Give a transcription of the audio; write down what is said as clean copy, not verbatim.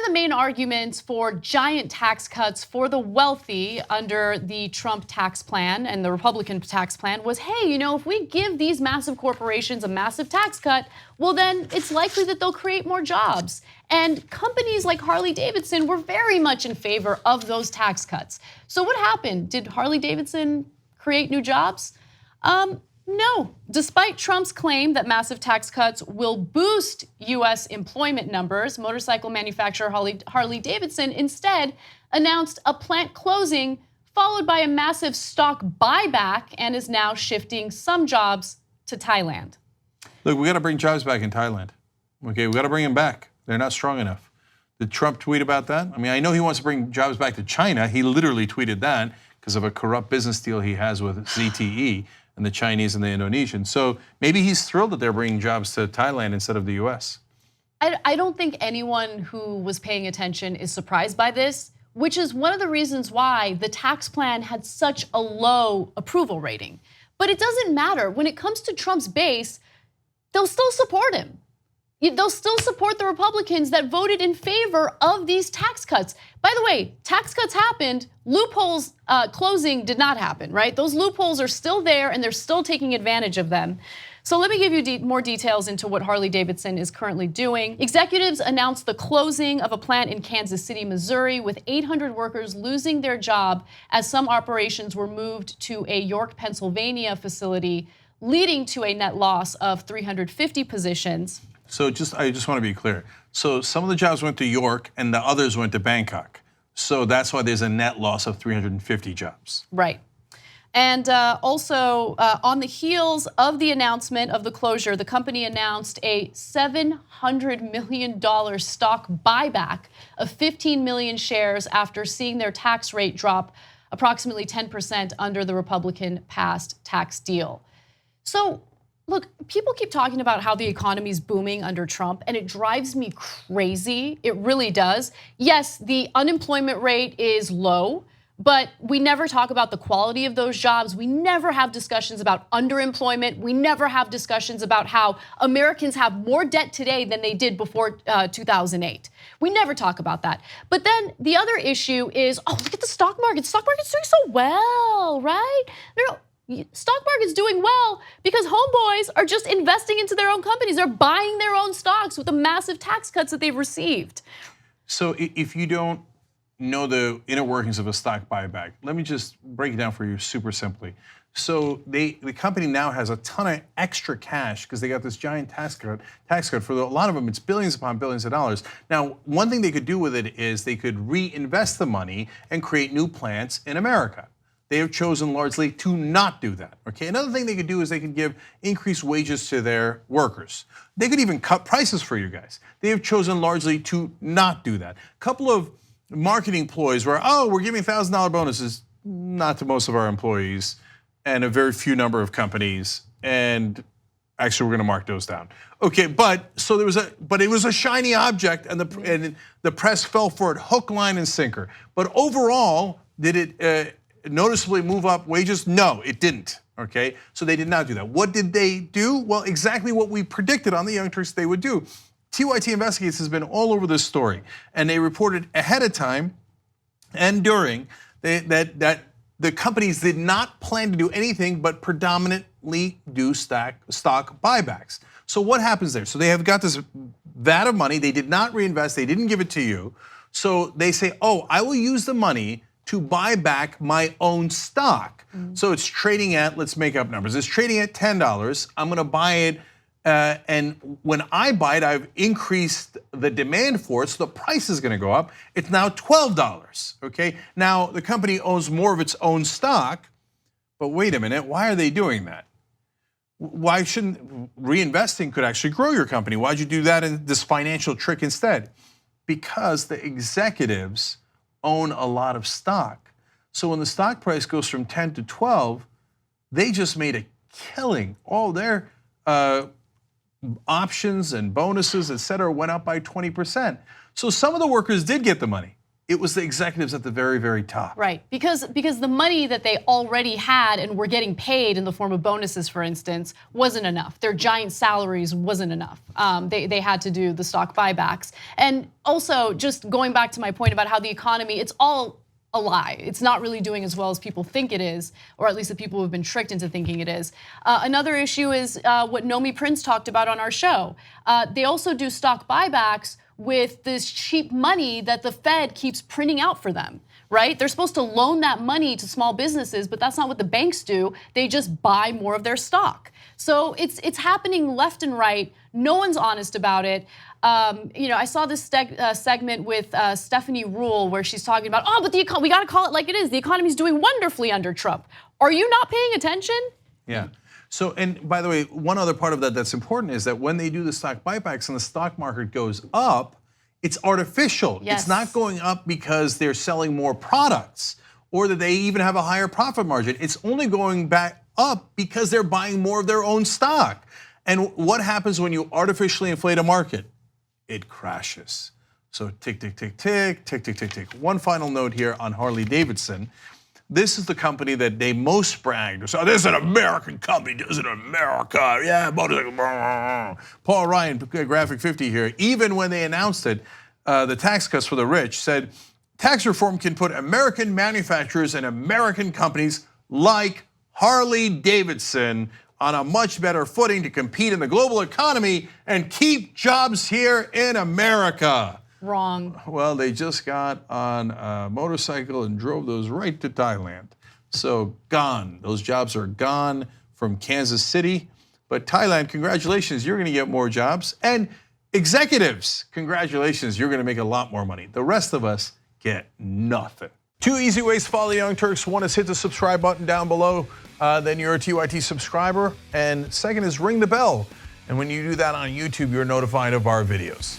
the main arguments for giant tax cuts for the wealthy under the Trump tax plan and the Republican tax plan was, hey, if we give these massive corporations a massive tax cut, well, then it's likely that they'll create more jobs. And companies like Harley-Davidson were very much in favor of those tax cuts. So what happened? Did Harley-Davidson create new jobs? No. Despite Trump's claim that massive tax cuts will boost US employment numbers, motorcycle manufacturer Harley-Davidson instead announced a plant closing followed by a massive stock buyback and is now shifting some jobs to Thailand. Look, we got to bring jobs back in Thailand. Okay, we got to bring them back. They're not strong enough. Did Trump tweet about that? I mean, I know he wants to bring jobs back to China. He literally tweeted that because of a corrupt business deal he has with ZTE and the Chinese and the Indonesians. So maybe he's thrilled that they're bringing jobs to Thailand instead of the US. I don't think anyone who was paying attention is surprised by this, which is one of the reasons why the tax plan had such a low approval rating. But it doesn't matter. When it comes to Trump's base, they'll still support him. They'll still support the Republicans that voted in favor of these tax cuts. By the way, tax cuts happened, loopholes closing did not happen, right? Those loopholes are still there and they're still taking advantage of them. So let me give you more details into what Harley-Davidson is currently doing. Executives announced the closing of a plant in Kansas City, Missouri, with 800 workers losing their job as some operations were moved to a York, Pennsylvania facility, leading to a net loss of 350 positions. So I just want to be clear. So some of the jobs went to York and the others went to Bangkok. So that's why there's a net loss of 350 jobs. Right. And also on the heels of the announcement of the closure, the company announced a $700 million stock buyback of 15 million shares after seeing their tax rate drop approximately 10% under the Republican passed tax deal. So look, people keep talking about how the economy is booming under Trump, and it drives me crazy. It really does. Yes, the unemployment rate is low, but we never talk about the quality of those jobs. We never have discussions about underemployment. We never have discussions about how Americans have more debt today than they did before 2008. We never talk about that. But then the other issue is, oh, look at the stock market. The stock market's doing so well, right? No. Stock market's doing well because homeboys are just investing into their own companies. They're buying their own stocks with the massive tax cuts that they've received. So if you don't know the inner workings of a stock buyback, let me just break it down for you super simply. So the company now has a ton of extra cash because they got this giant tax cut. For a lot of them, it's billions upon billions of dollars. Now, one thing they could do with it is they could reinvest the money and create new plants in America. They have chosen largely to not do that, okay? Another thing they could do is they could give increased wages to their workers. They could even cut prices for you guys. They have chosen largely to not do that. A couple of marketing ploys where, oh, we're giving $1,000 bonuses, not to most of our employees, and a very few number of companies, and actually we're gonna mark those down. Okay, but it was a shiny object, and the press fell for it hook, line, and sinker. But overall, did it noticeably move up wages? No, it didn't, okay? So they did not do that. What did they do? Well, exactly what we predicted on the Young Turks they would do. TYT Investigates has been all over this story, and they reported ahead of time and during that the companies did not plan to do anything but predominantly do stock buybacks. So what happens there? So they have got this vat of money, they did not reinvest, they didn't give it to you. So they say, oh, I will use the money to buy back my own stock. So it's trading at, let's make up numbers, it's trading at $10. I'm gonna buy it, and when I buy it, I've increased the demand for it, so the price is gonna go up. It's now $12, okay? Now, the company owns more of its own stock, but wait a minute, why are they doing that? Why shouldn't reinvesting could actually grow your company? Why'd you do that in this financial trick instead? Because the executives own a lot of stock. So when the stock price goes from 10 to 12, they just made a killing. All their options and bonuses, et cetera, went up by 20%. So some of the workers did get the money. It was the executives at the very, very top. Right, because the money that they already had and were getting paid in the form of bonuses, for instance, wasn't enough. Their giant salaries wasn't enough. They had to do the stock buybacks. And also, just going back to my point about how the economy, it's all a lie. It's not really doing as well as people think it is, or at least the people who have been tricked into thinking it is. Another issue is what Nomi Prince talked about on our show. They also do stock buybacks with this cheap money that the Fed keeps printing out for them, right? They're supposed to loan that money to small businesses, but that's not what the banks do. They just buy more of their stock. So it's happening left and right. No one's honest about it. I saw this segment with Stephanie Ruhle where she's talking about, but we got to call it like it is. The economy's doing wonderfully under Trump. Are you not paying attention? Yeah. So, and by the way, one other part of that that's important is that when they do the stock buybacks and the stock market goes up, it's artificial. Yes. It's not going up because they're selling more products or that they even have a higher profit margin. It's only going back up because they're buying more of their own stock. And what happens when you artificially inflate a market? It crashes. So tick, tick, tick, tick, tick, tick, tick, tick. One final note here on Harley-Davidson. This is the company that they most bragged. So this is an American company, this is in America. Yeah, motorcycle. Paul Ryan, Graphic 50 here. Even when they announced it, the tax cuts for the rich said, tax reform can put American manufacturers and American companies like Harley-Davidson on a much better footing to compete in the global economy and keep jobs here in America. Wrong. Well, they just got on a motorcycle and drove those right to Thailand. So gone. Those jobs are gone from Kansas City. But Thailand, congratulations, you're going to get more jobs. And executives, congratulations, you're going to make a lot more money. The rest of us get nothing. 2 easy ways to follow the Young Turks. One is hit the subscribe button down below. Then you're a TYT subscriber. And second is ring the bell. And when you do that on YouTube, you're notified of our videos.